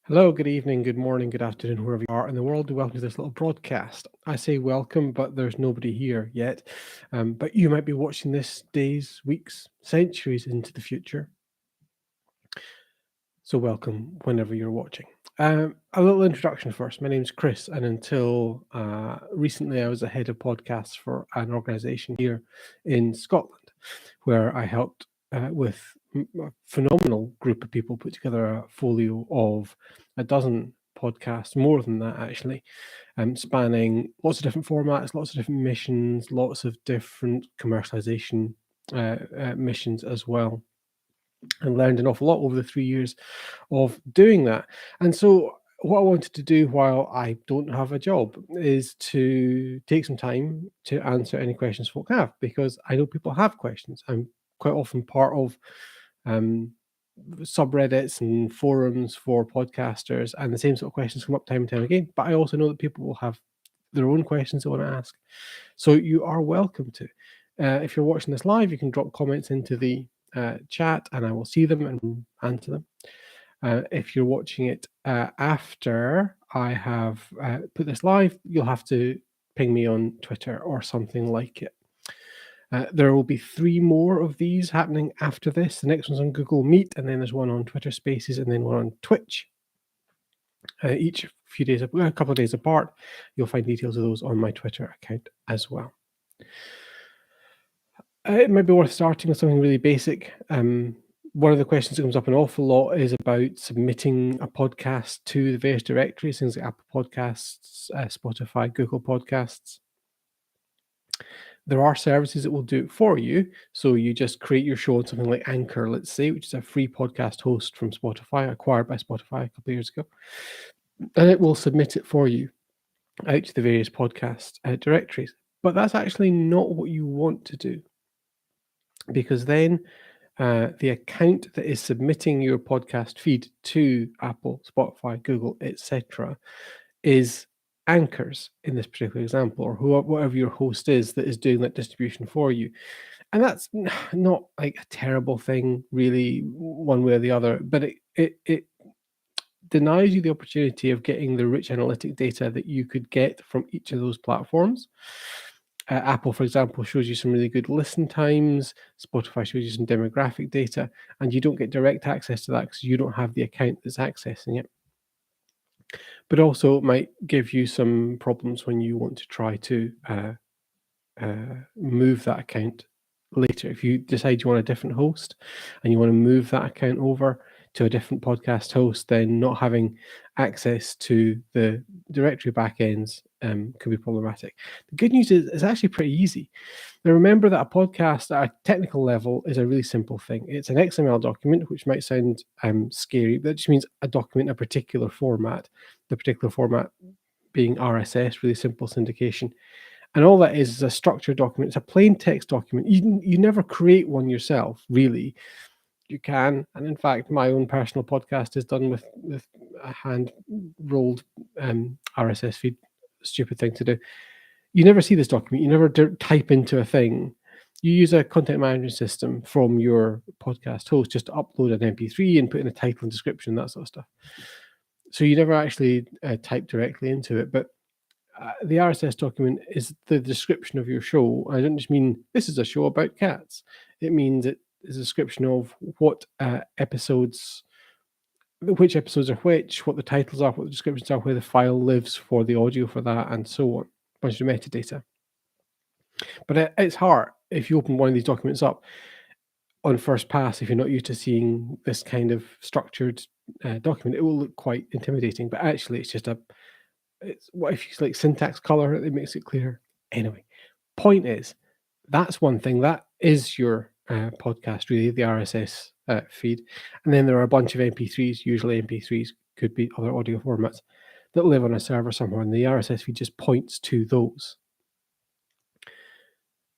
Hello, good evening, good morning, good afternoon, wherever you are in the world. Welcome to this little broadcast. I say welcome, but there's nobody here yet. But you might be watching this days, weeks, centuries into the future. So, welcome whenever you're watching. A little introduction first. My name's Chris, and until recently, I was the head of podcasts for an organization here in Scotland, where I helped with a phenomenal group of people put together a folio of a dozen podcasts, more than that actually, spanning lots of different formats, lots of different missions, lots of different commercialization missions as well, and learned an awful lot over the 3 years of doing that. And so, what I wanted to do while I don't have a job is to take some time to answer any questions folk have, because I know people have questions. I'm quite often part of um, subreddits and forums for podcasters, and the same sort of questions come up time and time again. But I also know that people will have their own questions they want to ask. So you are welcome to. If you're watching this live, you can drop comments into the chat and I will see them and answer them. If you're watching it after I have put this live, you'll have to ping me on Twitter or something like it. There will be 3 more of these happening after this. The next one's on Google Meet, and then there's one on Twitter Spaces, and then one on Twitch. Each few days, a couple of days apart. You'll find details of those on my Twitter account as well. It might be worth starting with something really basic. One of the questions that comes up an awful lot is about submitting a podcast to the various directories, things like Apple Podcasts, Spotify, Google Podcasts. There are services that will do it for you. So you just create your show on something like Anchor, let's say, which is a free podcast host from Spotify, acquired by Spotify a couple of years ago. And it will submit it for you out to the various podcast directories. But that's actually not what you want to do, because then the account that is submitting your podcast feed to Apple, Spotify, Google, etc., is Anchors in this particular example, or whatever your host is that is doing that distribution for you. And that's not like a terrible thing, really, one way or the other, but it denies you the opportunity of getting the rich analytic data that you could get from each of those platforms. Apple, for example, shows you some really good listen times. Spotify shows you some demographic data, and you don't get direct access to that because you don't have the account that's accessing it. But also, it might give you some problems when you want to try to move that account later. If you decide you want a different host and you want to move that account over to a different podcast host, then not having access to the directory backends could be problematic. The good news is it's actually pretty easy. Now, remember that a podcast at a technical level is a really simple thing. It's an XML document, which might sound scary, but it just means a document in a particular format, the particular format being RSS, really simple syndication. And all that is a structured document. It's a plain text document. You never create one yourself, really. You can, and in fact, my own personal podcast is done with a hand-rolled RSS feed. Stupid thing to do. You never see this document. You never type into a thing. You use a content management system from your podcast host just to upload an MP3 and put in a title and description, that sort of stuff. So you never actually type directly into it, but the RSS document is the description of your show. I don't just mean this is a show about cats. It means it is a description of what episodes, which episodes are which, what the titles are, what the descriptions are, where the file lives for the audio for that, and so on. A bunch of metadata. But it's hard if you open one of these documents up on first pass. If you're not used to seeing this kind of structured document, it will look quite intimidating. But actually, it's just it's what if you like syntax color, it makes it clearer. Anyway, point is, that's one thing. That is your podcast, really, the RSS feed. And then there are a bunch of MP3s, usually MP3s, could be other audio formats, that live on a server somewhere, and the RSS feed just points to those.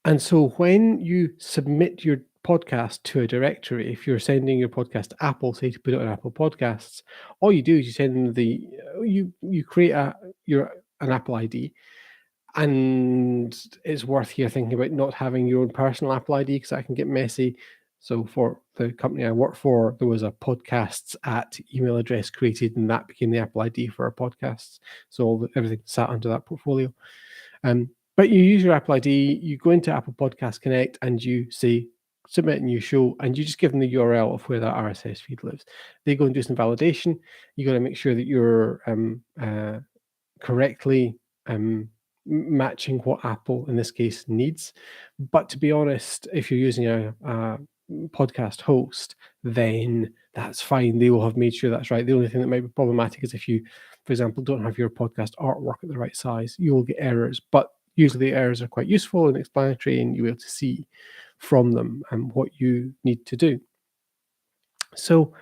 And so when you submit your podcast to a directory, if you're sending your podcast to Apple, say to put it on Apple Podcasts, all you do is you send them you create an Apple ID, and it's worth here thinking about not having your own personal Apple ID because that can get messy. So for the company I work for, there was a podcasts at email address created, and that became the Apple ID for our podcasts. So everything sat under that portfolio. But you use your Apple ID, you go into Apple Podcast Connect, and you say submit a new show, and you just give them the URL of where that RSS feed lives. They go and do some validation. You got to make sure that you're correctly matching what Apple in this case needs. But to be honest, if you're using a podcast host, then that's fine. They will have made sure that's right. The only thing that might be problematic is if you, for example, don't have your podcast artwork at the right size, you will get errors. But usually the errors are quite useful and explanatory, and you'll be able to see from them what you need to do. So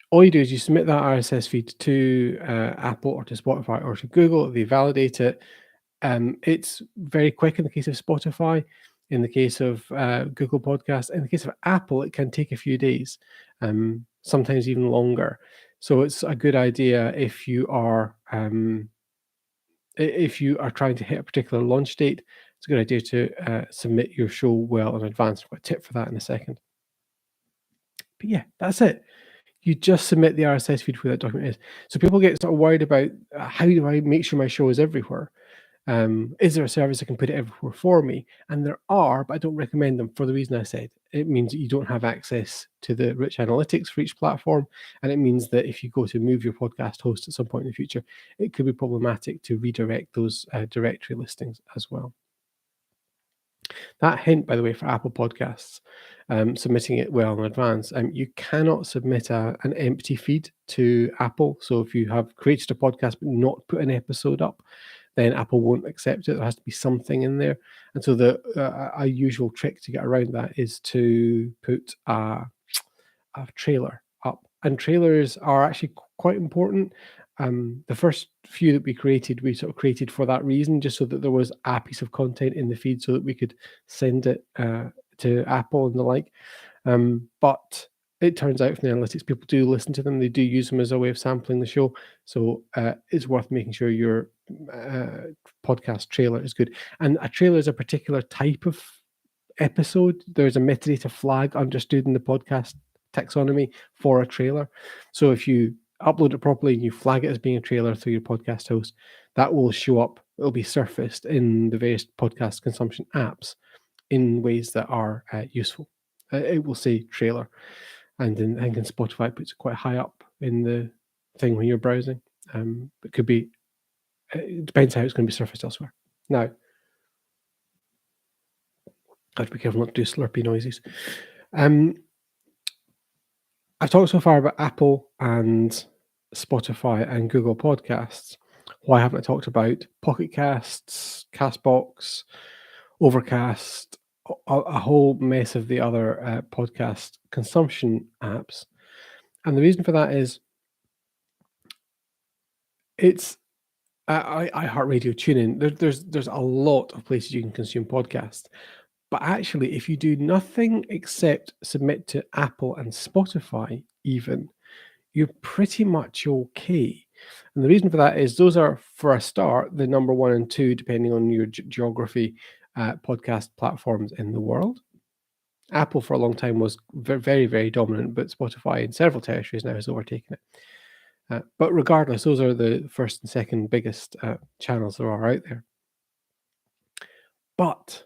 all you do is you submit that RSS feed to Apple or to Spotify or to Google. They validate it. It's very quick in the case of Spotify. In the case of Google Podcasts, in the case of Apple, it can take a few days, sometimes even longer. So it's a good idea if you are trying to hit a particular launch date. It's a good idea to submit your show well in advance. I've got a tip for that in a second. But yeah, that's it. You just submit the RSS feed where that document is. So people get sort of worried about how do I make sure my show is everywhere? Is there a service that can put it everywhere for me? And there are, but I don't recommend them for the reason I said. It means that you don't have access to the rich analytics for each platform. And it means that if you go to move your podcast host at some point in the future, it could be problematic to redirect those directory listings as well. That hint, by the way, for Apple Podcasts, submitting it well in advance, you cannot submit an empty feed to Apple. So if you have created a podcast but not put an episode up, then Apple won't accept it. There has to be something in there. And so a usual trick to get around that is to put a trailer up. And trailers are actually quite important. The first few that we sort of created for that reason, just so that there was a piece of content in the feed so that we could send it to Apple and the like. But it turns out from the analytics, people do listen to them. They do use them as a way of sampling the show. So it's worth making sure your podcast trailer is good. And a trailer is a particular type of episode. There's a metadata flag understood in the podcast taxonomy for a trailer. So if you upload it properly and you flag it as being a trailer through your podcast host, that will show up. It'll be surfaced in the various podcast consumption apps in ways that are useful. It will say trailer, and I think in Spotify it puts it quite high up in the thing when you're browsing. It could be. It depends how it's going to be surfaced elsewhere. Now, I have to be careful not to do slurpy noises. I've talked so far about Apple and Spotify and Google Podcasts. Why haven't I talked about Pocket Casts, Castbox, Overcast, a whole mess of the other podcast consumption apps? And the reason for that is it's iHeartRadio, TuneIn. There's a lot of places you can consume podcasts. But actually, if you do nothing except submit to Apple and Spotify, even, you're pretty much okay. And the reason for that is those are, for a start, the number 1 and 2, depending on your geography, podcast platforms in the world. Apple for a long time was very, very dominant, but Spotify in several territories now has overtaken it. But regardless, those are the first and second biggest channels there are out there. But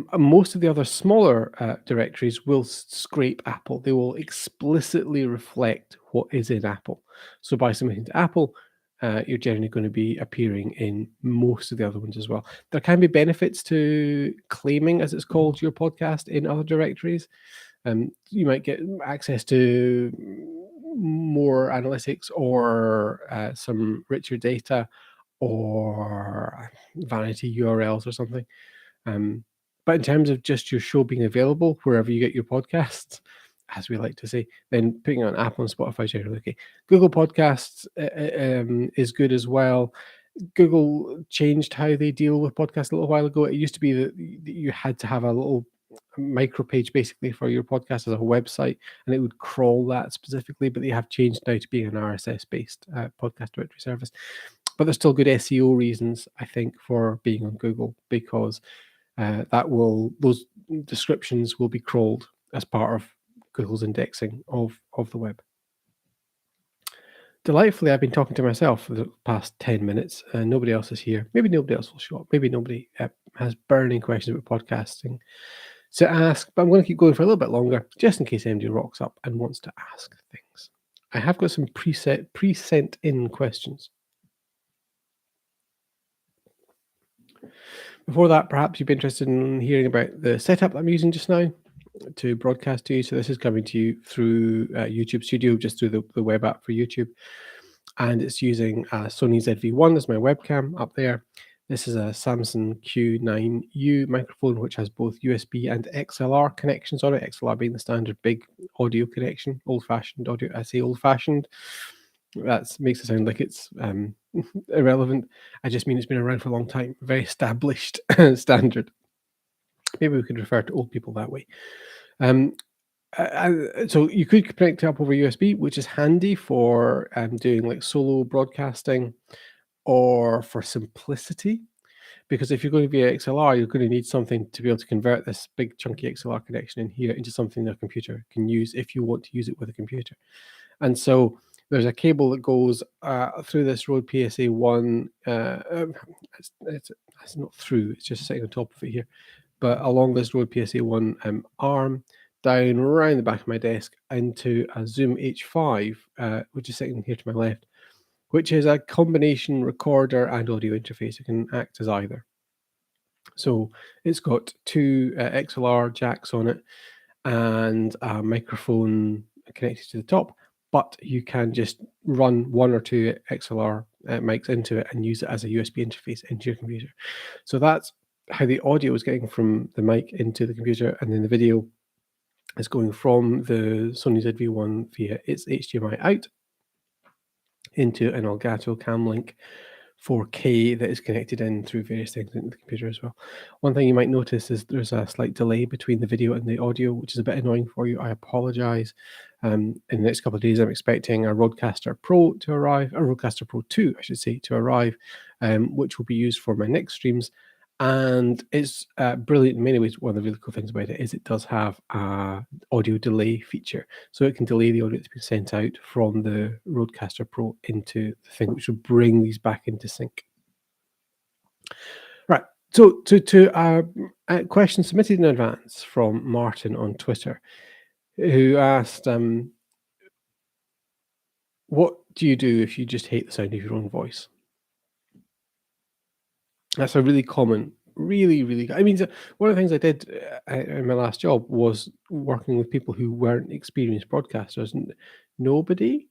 most of the other smaller directories will scrape Apple. They will explicitly reflect what is in Apple. So by submitting to Apple, you're generally going to be appearing in most of the other ones as well. There can be benefits to claiming, as it's called, your podcast in other directories. You might get access to more analytics or some richer data or vanity URLs or something. But in terms of just your show being available wherever you get your podcasts, as we like to say, then putting it on Apple and Spotify is generally okay. Google Podcasts is good as well. Google changed how they deal with podcasts a little while ago. It used to be that you had to have a little micro page basically for your podcast as a website, and it would crawl that specifically, but they have changed now to being an RSS based podcast directory service. But there's still good SEO reasons, I think, for being on Google, because those descriptions will be crawled as part of Google's indexing of the web. Delightfully, I've been talking to myself for the past 10 minutes and nobody else is here. Maybe nobody else will show up. Maybe nobody has burning questions about podcasting to ask, but I'm going to keep going for a little bit longer just in case anybody rocks up and wants to ask things. I have got some pre-sent in questions. Before that, perhaps you'd be interested in hearing about the setup I'm using just now to broadcast to you. So this is coming to you through YouTube Studio, just through the web app for YouTube. And it's using a Sony ZV-1 as my webcam up there. This is a Samsung Q9U microphone, which has both USB and XLR connections on it. XLR being the standard big audio connection, old-fashioned audio. I say old-fashioned. That makes it sound like it's irrelevant. I just mean it's been around for a long time. Very established standard. Maybe we could refer to old people that way. So you could connect it up over USB, which is handy for doing like solo broadcasting or for simplicity. Because if you're going via XLR, you're going to need something to be able to convert this big chunky XLR connection in here into something that a computer can use if you want to use it with a computer. And so there's a cable that goes through this Rode PSA-1. It's not through, it's just sitting on top of it here. But along this Rode PSA-1 arm, down around the back of my desk into a Zoom H5, which is sitting here to my left, which is a combination recorder and audio interface. It can act as either. So it's got two XLR jacks on it and a microphone connected to the top, but you can just run one or two XLR mics into it and use it as a USB interface into your computer. So that's how the audio is getting from the mic into the computer, and then the video is going from the Sony ZV-1 via its HDMI out into an Elgato Cam Link 4K that is connected in through various things into the computer as well. One thing you might notice is there's a slight delay between the video and the audio, which is a bit annoying for you. I apologize. In the next couple of days, I'm expecting a Rodecaster Pro to arrive, a Rodecaster Pro 2, I should say, to arrive, which will be used for my next streams. And it's brilliant in many ways. One of the really cool things about it is it does have a audio delay feature. So it can delay the audio that's been sent out from the Rodecaster Pro into the thing, which will bring these back into sync. Right. So to a question submitted in advance from Martin on Twitter, who asked, what do you do if you just hate the sound of your own voice? That's a really common, really. I mean, one of the things I did in my last job was working with people who weren't experienced broadcasters. Nobody,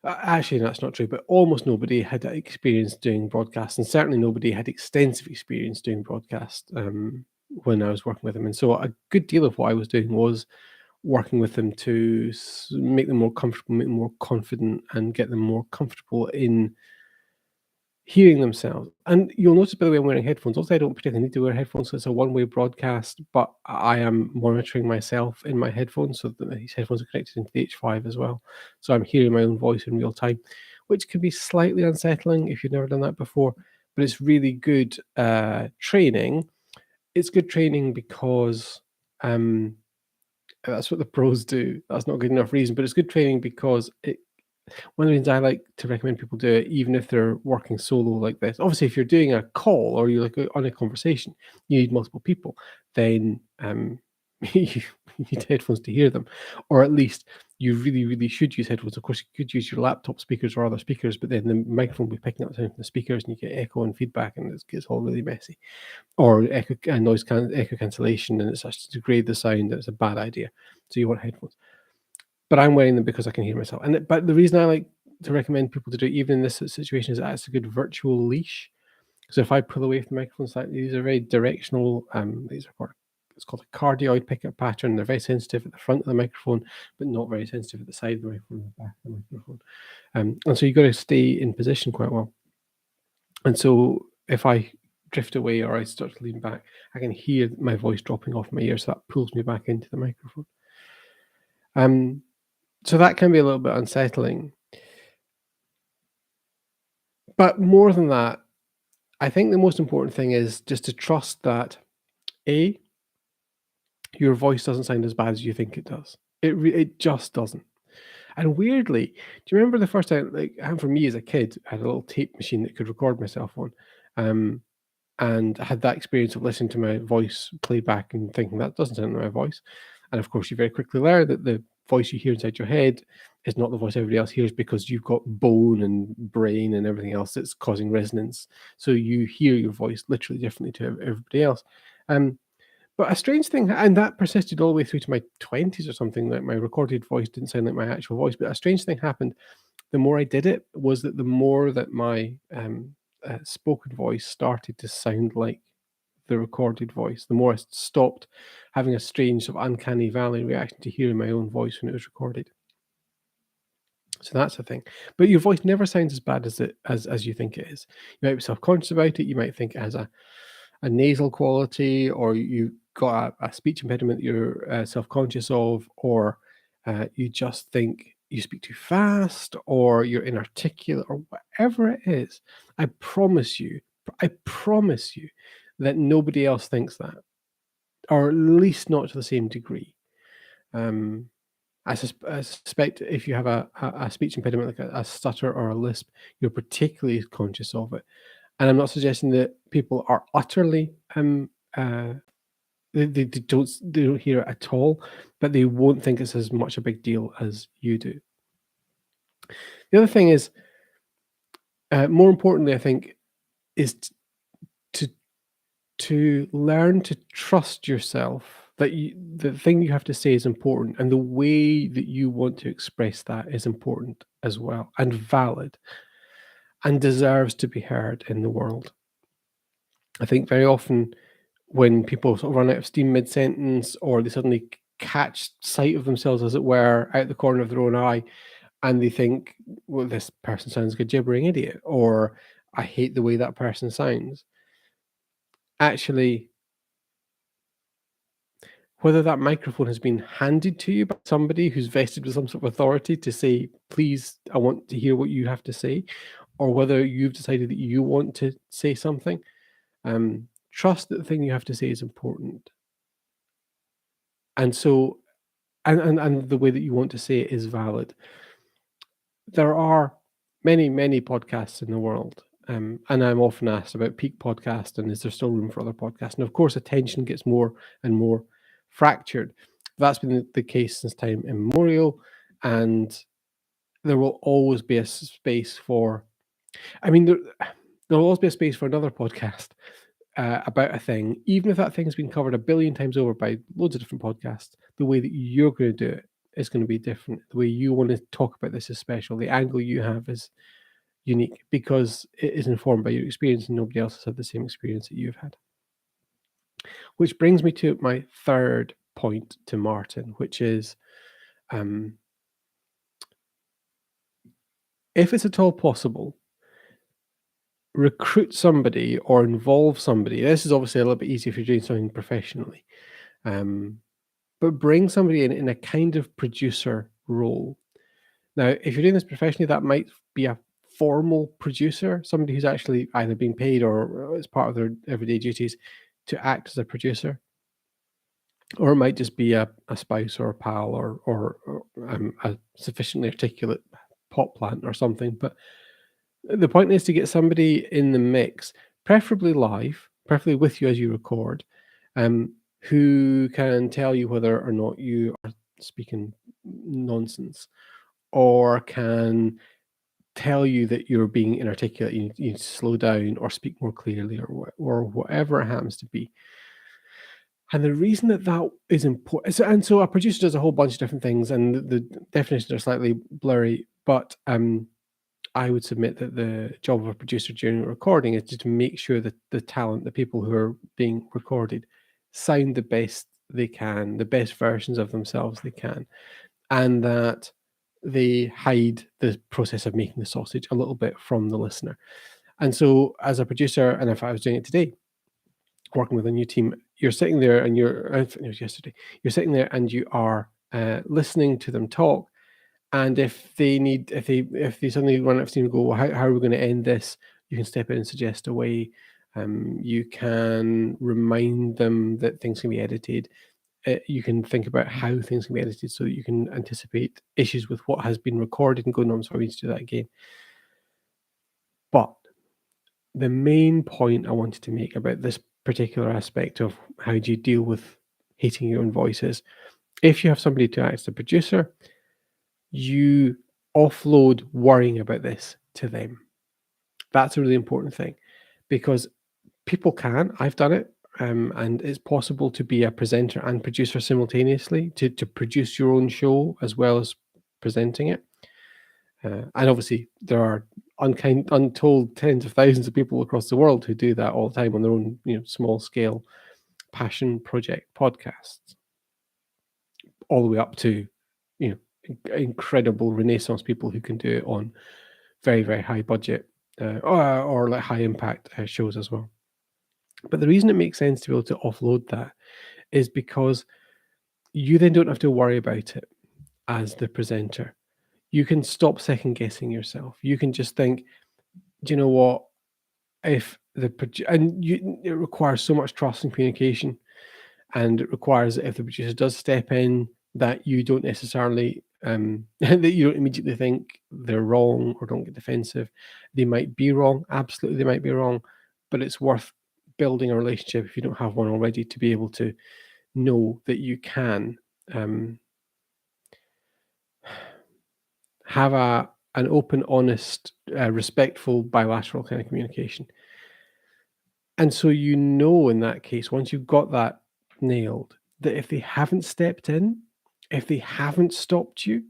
actually, that's not true, but almost nobody had experience doing broadcast, and certainly nobody had extensive experience doing broadcast when I was working with them. And so a good deal of what I was doing was working with them to make them more comfortable, make them more confident, and get them more comfortable in hearing themselves. And you'll notice, by the way, I'm wearing headphones. Also, I don't particularly need to wear headphones, so it's a one-way broadcast, but I am monitoring myself in my headphones, so that these headphones are connected into the H5 as well. So I'm hearing my own voice in real time, which can be slightly unsettling if you've never done that before, but it's really good training. It's good training because that's what the pros do. That's not good enough reason, but it's good training because one of the reasons I like to recommend people do it, even if they're working solo like this. Obviously, if you're doing a call or you're like on a conversation, you need multiple people, then you need headphones to hear them, or at least you really should use headphones. Of course, you could use your laptop speakers or other speakers, but then the microphone will be picking up the sound from the speakers, and you get echo and feedback, and it gets all really messy. Or echo and echo cancellation, and it starts to degrade the sound, and it's a bad idea. So you want headphones. But I'm wearing them because I can hear myself. But the reason I like to recommend people to do it, even in this situation, is that it's a good virtual leash. So if I pull away from the microphone slightly, these are very directional. It's called a cardioid pickup pattern. They're very sensitive at the front of the microphone, but not very sensitive at the side of the microphone and the back of the microphone. And so you've got to stay in position quite well. And so if I drift away or I start to lean back, I can hear my voice dropping off my ear, so that pulls me back into the microphone. So that can be a little bit unsettling. But more than that, I think the most important thing is just to trust that A, your voice doesn't sound as bad as you think it does. It just doesn't. And weirdly, do you remember the first time, like, and for me as a kid, I had a little tape machine that could record myself on, um, and I had that experience of listening to my voice play back and thinking that doesn't sound like my voice. And of course, you very quickly learn that the voice you hear inside your head is not the voice everybody else hears because you've got bone and brain and everything else that's causing resonance. So you hear your voice literally differently to everybody else. Um, but a strange thing, and that persisted all the way through to my 20s or something, that my recorded voice didn't sound like my actual voice. But a strange thing happened the more I did it, was that the more that my spoken voice started to sound like the recorded voice, the more I stopped having a strange sort of uncanny valley reaction to hearing my own voice when it was recorded. So that's the thing. But your voice never sounds as bad as as you think it is. You might be self-conscious about it. You might think it has a nasal quality, or you've got a speech impediment that you're self-conscious of, or you just think you speak too fast, or you're inarticulate, or whatever it is. I promise you that nobody else thinks that, or at least not to the same degree. Um, I suspect if you have a speech impediment like a stutter or a lisp, you're particularly conscious of it. And I'm not suggesting that people are utterly uh, they don't hear it at all, but they won't think it's as much a big deal as you do. The other thing is, more importantly, I think, is to to learn to trust yourself, that the thing you have to say is important, and the way that you want to express that is important as well, and valid, and deserves to be heard in the world. I think very often when people sort of run out of steam mid-sentence, or they suddenly catch sight of themselves, as it were, out the corner of their own eye, and they think, well, this person sounds like a gibbering idiot, or I hate the way that person sounds. Actually, whether that microphone has been handed to you by somebody who's vested with some sort of authority to say, please, I want to hear what you have to say, or whether you've decided that you want to say something, trust that the thing you have to say is important. And so, and the way that you want to say it is valid. There are many, many podcasts in the world, and I'm often asked about peak podcast and is there still room for other podcasts? And of course, attention gets more and more fractured. That's been the case since time immemorial, and there will always be a space for. I mean, there will always be a space for another podcast about a thing, even if that thing's been covered a billion times over by loads of different podcasts. The way that you're going to do it is going to be different. The way you want to talk about this is special. The angle you have is unique because it is informed by your experience, and nobody else has had the same experience that you've had. Which brings me to my third point to Martin, which is, if it's at all possible, recruit somebody or involve somebody. This is obviously a little bit easier if you're doing something professionally, but bring somebody in a kind of producer role. Now, if you're doing this professionally, that might be a formal producer, somebody who's actually either being paid or as part of their everyday duties to act as a producer. Or it might just be a spouse or a pal, or a sufficiently articulate pot plant or something. But the point is to get somebody in the mix, preferably live, preferably with you as you record, who can tell you whether or not you are speaking nonsense, or can tell you that you're being inarticulate, you need to slow down or speak more clearly, or whatever it happens to be. And the reason that that is important, so a producer does a whole bunch of different things, and the definitions are slightly blurry, but I would submit that the job of a producer during a recording is just to make sure that the talent, the people who are being recorded, sound the best they can, the best versions of themselves they can, and that they hide the process of making the sausage a little bit from the listener. And so, as a producer, and if I was doing it today, working with a new team, you're sitting there and it was yesterday, you're sitting there and you are listening to them talk. And if they suddenly run out of steam and go, well, how are we going to end this? You can step in and suggest a way. You can remind them that things can be edited. You can think about how things can be edited so that you can anticipate issues with what has been recorded and go, no, I'm sorry, we need to do that again. But the main point I wanted to make about this particular aspect of how do you deal with hating your own voice is, if you have somebody to act as a producer, you offload worrying about this to them. That's a really important thing, because people can. I've done it, and it's possible to be a presenter and producer simultaneously, to produce your own show as well as presenting it. And obviously, there are untold tens of thousands of people across the world who do that all the time on their own, small scale passion project podcasts, all the way up to, incredible Renaissance people who can do it on very, very high budget or like high impact shows as well. But the reason it makes sense to be able to offload that is because you then don't have to worry about it as the presenter. You can stop second guessing yourself. You can just think, do you know what? If it requires so much trust and communication, and it requires that if the producer does step in, that you don't necessarily that you don't immediately think they're wrong or don't get defensive. They might be wrong, absolutely, they might be wrong, but it's worth building a relationship if you don't have one already to be able to know that you can have an open, honest, respectful, bilateral kind of communication. And so in that case, once you've got that nailed, that if they haven't stepped in, if they haven't stopped you,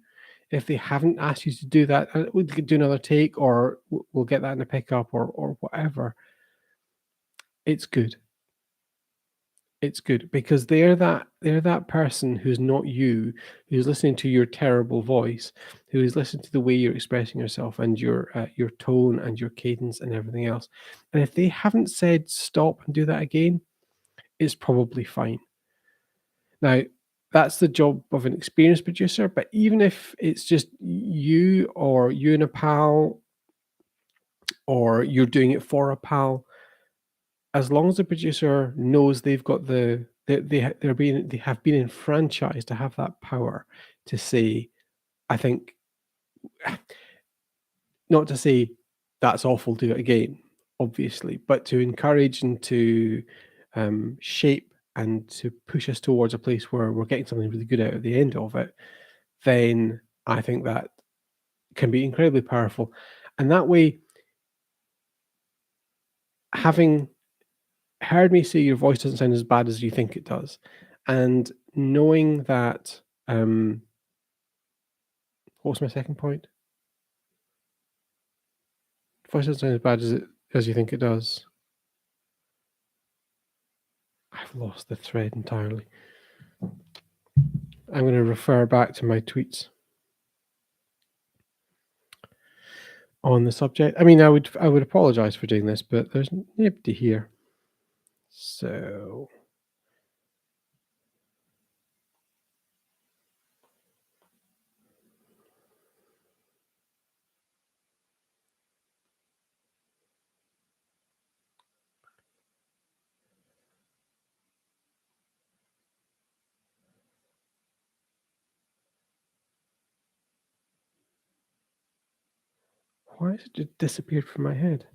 if they haven't asked you to do that, we could do another take, or we'll get that in a pickup, or whatever, it's good. It's good because they're that person who's not you, who's listening to your terrible voice, who is listening to the way you're expressing yourself and your tone and your cadence and everything else. And if they haven't said stop and do that again, it's probably fine. Now, that's the job of an experienced producer, but even if it's just you or you and a pal, or you're doing it for a pal, as long as the producer knows they've got they have been enfranchised to have that power to say, I think, not to say that's awful, do it again, obviously, but to encourage and to shape and to push us towards a place where we're getting something really good out at the end of it, then I think that can be incredibly powerful. And that way, having heard me say your voice doesn't sound as bad as you think it does, and knowing that, what was my second point? Voice doesn't sound as bad as you think it does. I've lost the thread entirely. I'm going to refer back to my tweets on the subject. I mean, I would apologize for doing this, but there's nobody here. So why has it just disappeared from my head?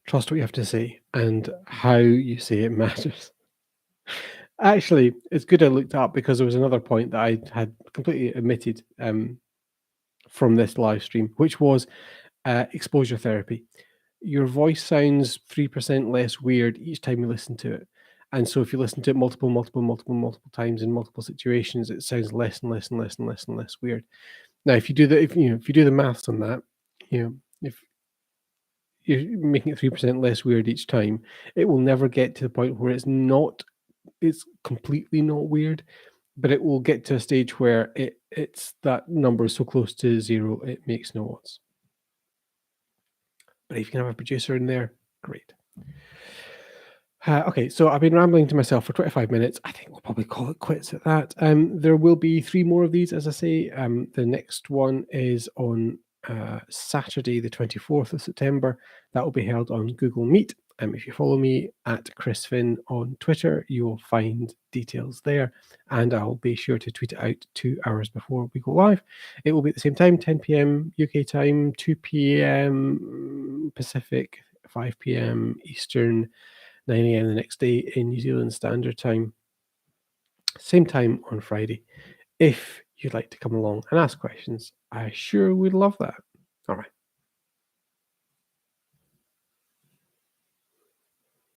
Trust what you have to say, and how you say it matters. Actually, it's good I looked up, because there was another point that I had completely omitted from this live stream, which was exposure therapy. Your voice sounds 3% less weird each time you listen to it. And so if you listen to it multiple times in multiple situations, it sounds less and less and less and less and less weird. Now, if you do the maths on that, if you're making it 3% less weird each time, it will never get to the point where it's completely not weird, but it will get to a stage where it's that number is so close to zero, it makes no odds. But if you can have a producer in there, great. Okay, so I've been rambling to myself for 25 minutes. I think we'll probably call it quits at that. There will be 3 more of these, as I say. The next one is on Saturday, the 24th of September. That will be held on Google Meet. If you follow me at Chris Finn on Twitter, you will find details there, and I'll be sure to tweet it out 2 hours before we go live. It will be at the same time, 10 p.m. UK time, 2 p.m. Pacific, 5 p.m. Eastern, 9 a.m. the next day in New Zealand Standard Time, same time on Friday. If you'd like to come along and ask questions, I sure would love that. All right.